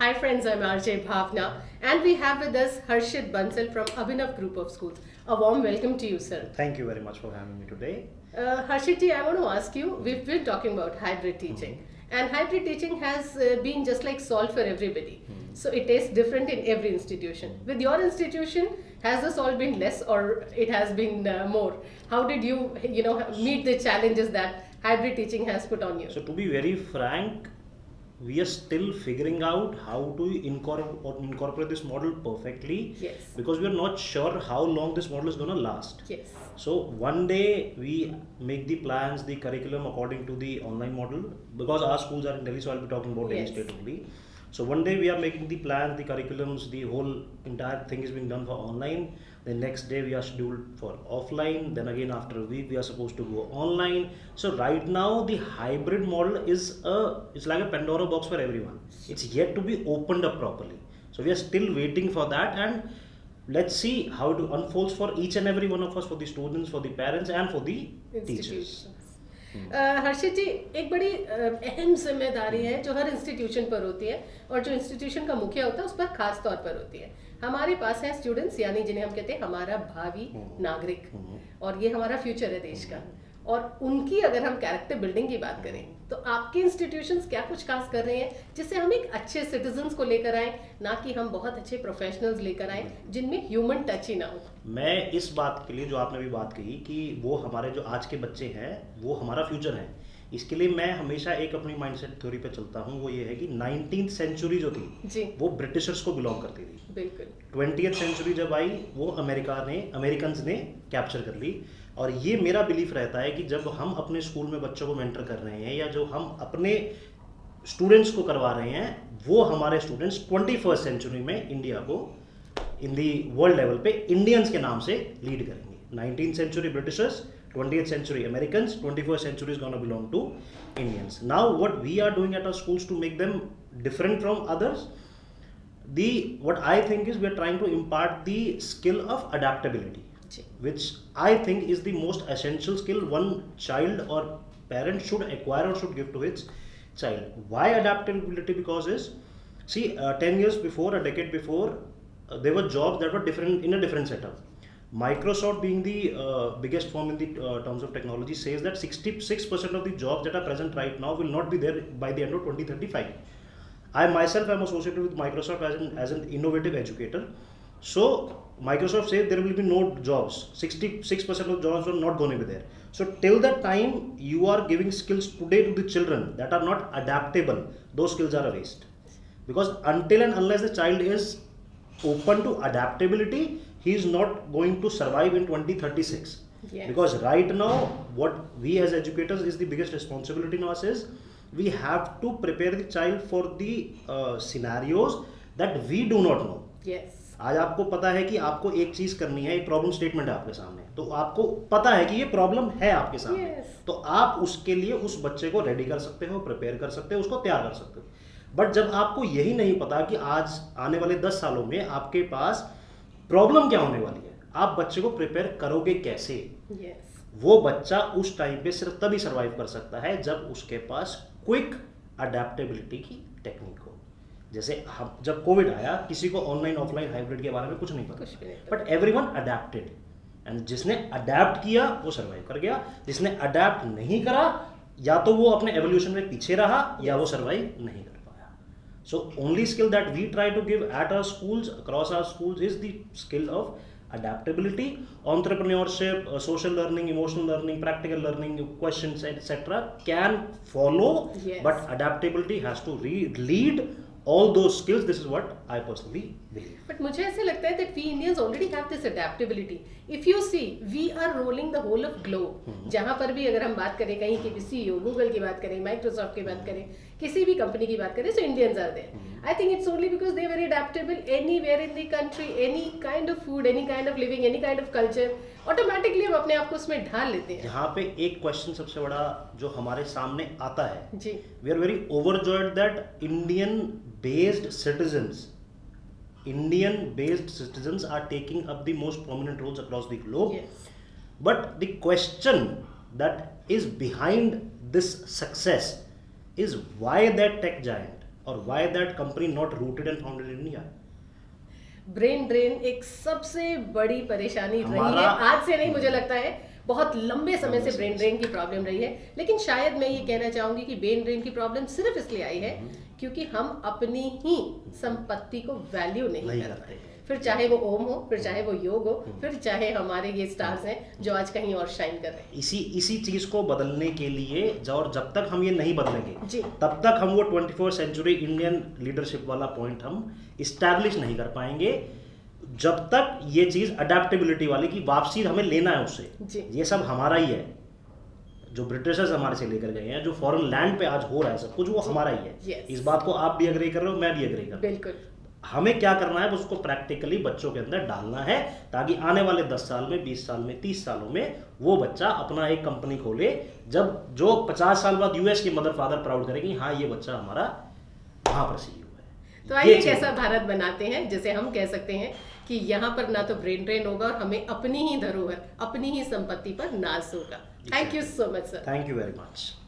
Hi friends, I'm RJ Bhavna and we have with us Harshit Bansal from Abhinav Group of Schools. A warm welcome to you, sir. Thank you very much for having me today. Harshit ji, I want to ask you, we've been talking about hybrid teaching and hybrid teaching has been just like solved for everybody. So it is different in every institution. With your institution, has the solve been less or it has been more? How did you, meet the challenges that hybrid teaching has put on you? So to be very frank, we are still figuring out how to incorporate this model perfectly. Yes. Because we are not sure how long this model is going to last. Yes. So one day we make the plans, the curriculum according to the online model. Because our schools are in Delhi, so I'll be talking about Delhi Yes. State only. So one day we are making the plans, the curriculums, the whole entire thing is being done for online. The next day we are scheduled for offline. Then again after a week we are supposed to go online. So right now the hybrid model it's like a Pandora box for everyone. It's yet to be opened up properly. So we are still waiting for that, and let's see how it unfolds for each and every one of us, for the students, for the parents, and for the teachers. हर्षित जी, एक बड़ी अहम जिम्मेदारी है जो हर institution पर होती है और जो इंस्टीट्यूशन का मुखिया होता है उस पर खास तौर पर होती है. हमारे पास हैं स्टूडेंट्स, यानी जिन्हें हम कहते हैं हमारा भावी नागरिक, और ये हमारा फ्यूचर है देश का. और उनकी अगर हम कैरेक्टर बिल्डिंग की बात करें तो आपके इंस्टीट्यूशंस क्या कुछ खास कर रहे हैं जिससे हम एक अच्छे सिटीजन्स को लेकर आए, ना कि हम बहुत अच्छे प्रोफेशनल्स लेकर आए जिनमें ह्यूमन टच ही ना हो. मैं इस बात के लिए, जो आपने भी बात कही कि वो हमारे जो आज के बच्चे हैं वो हमारा फ्यूचर है, इसके लिए मैं हमेशा एक अपनी माइंडसेट थ्योरी पे चलता हूँ. वो ये है कि 19th सेंचुरी जो थी जी, वो ब्रिटिशर्स को बिलोंग करती थी. बिल्कुल. 20th सेंचुरी जब आई वो अमेरिकन्स ने कैप्चर कर ली. और ये मेरा बिलीफ रहता है कि जब हम अपने स्कूल में बच्चों को मेंटर कर रहे हैं या जो हम अपने स्टूडेंट्स को करवा रहे हैं, वो हमारे स्टूडेंट्स 21st सेंचुरी में इंडिया को इन दी वर्ल्ड लेवल पे इंडियंस के नाम से लीड करेंगे. 19th century Britishers, 20th century Americans, 21st century is going to belong to Indians. Now what we are doing at our schools to make them different from others, what I think is we are trying to impart the skill of adaptability, which I think is the most essential skill one child or parent should acquire or should give to its child. Why adaptability? Because see, 10 years before, a decade before, there were jobs that were different in a different setup. Microsoft, being the biggest firm in the terms of technology, says that 66% of the jobs that are present right now will not be there by the end of 2035. I myself am associated with Microsoft as an innovative educator. So Microsoft says there will be no jobs. 66% of jobs are not going to be there. So till that time you are giving skills today to the children that are not adaptable, those skills are a waste. Because until and unless the child is open to adaptability, he is not going to survive in 2036. Yes. Because right now what we as educators is the biggest responsibility in us is we have to prepare the child for the scenarios that we do not know. Yes. आज आपको पता है कि आपको एक चीज करनी है, एक प्रॉब्लम स्टेटमेंट है आपके सामने, तो आपको पता है कि ये प्रॉब्लम है आपके सामने. Yes. तो आप उसके लिए उस बच्चे को रेडी कर सकते हो, प्रिपेयर कर सकते हो, उसको तैयार कर सकते हो. बट जब आपको यही नहीं पता कि आज आने वाले 10 सालों में आपके पास प्रॉब्लम क्या होने वाली है, आप बच्चे को प्रिपेयर करोगे कैसे? Yes. वो बच्चा उस टाइम पे सिर्फ तभी सर्वाइव कर सकता है जब उसके पास क्विक अडेप्टेबिलिटी की टेक्निक हो. जैसे हम जब कोविड आया, किसी को ऑनलाइन ऑफलाइन हाइब्रिड के बारे में कुछ नहीं पता, बट एवरीवन अडेप्टेड, एंड जिसने अडेप्ट किया वो सर्वाइव कर गया. जिसने अडेप्ट नहीं करा, या तो वो अपने एवोल्यूशन में पीछे रहा या वो सर्वाइव नहीं कर पाया. So only skill that we try to give at our schools, across our schools, is the skill of adaptability, entrepreneurship, social learning, emotional learning, practical learning, questions, etc. can follow. Yes. But adaptability has to lead all those skills. This is what I personally believe. But मुझे ऐसे लगता है that we Indians already have this adaptability. If you see, we are rolling the whole of globe. जहाँ पर भी अगर हम बात करें, कहीं की भी CEO, Google की बात करें, Microsoft की बात करें, किसी भी कंपनी की बात करें, so Indians are there. I think it's only because they are very adaptable. Anywhere in the country, any kind of food, any kind of living, any kind of culture, automatically हम अपने आप को उसमें ढाल लेते हैं. यहाँ पे एक क्वेश्चन सबसे बड़ा जो हमारे सामने आता है, जी. we are very overjoyed that Indian based citizens are taking up the most prominent roles across the globe. Yes. But the question that is behind this success is why that tech giant, और why that company not rooted and founded in India? Brain drain एक सबसे बड़ी परेशानी रही है, हमारा- आज से नहीं, मुझे लगता है बहुत लंबे समय से ब्रेन ड्रेन की प्रॉब्लम रही है। लेकिन शायद मैं ये कहना चाहूंगी कि ब्रेन ड्रेन की प्रॉब्लम सिर्फ इसलिए आई है क्योंकि हम अपनी ही संपत्ति को वैल्यू नहीं नहीं करते करते हैं। फिर चाहे वो ओम हो, फिर चाहे वो योग हो, फिर चाहे हमारे ये स्टार्स हैं जो आज कहीं और शाइन कर रहे हैं। इसी चीज को बदलने के लिए और जब तक हम ये नहीं बदलेंगे जी। तब तक हम वो 24th सेंचुरी इंडियन लीडरशिप वाला पॉइंट हम इस्टेब्लिश नहीं कर पाएंगे, जब तक ये चीज अडेप्टेबिलिटी वाली की वापसी हमें लेना है उससे। जी। ये सब हमारा ही है, जो ब्रिटिशर्स हमारे से लेकर गए हैं, जो फॉरेन लैंड पे आज हो रहा है सब कुछ, वो हमारा ही है। Yes. इस बात को आप भी एग्री कर रहे हो, मैं भी एग्री कर रहा हूं। बिल्कुल। हमें क्या करना है, उसको प्रैक्टिकली बच्चों के अंदर डालना है, ताकि आने वाले 10 साल में, 20 साल में, 30 सालों में वो बच्चा अपना एक कंपनी खोले, जब जो 50 साल बाद यूएस के मदर फादर प्राउड करेंगे, हाँ ये बच्चा हमारा वहां पर सीईओ है। तो आइए चीज़ कैसा भारत बनाते हैं जिसे हम कह सकते हैं कि यहाँ पर ना तो ब्रेन ड्रेन होगा और हमें अपनी ही धरोहर, अपनी ही संपत्ति पर नाज होगा। Thank you so much sir. Thank you very much.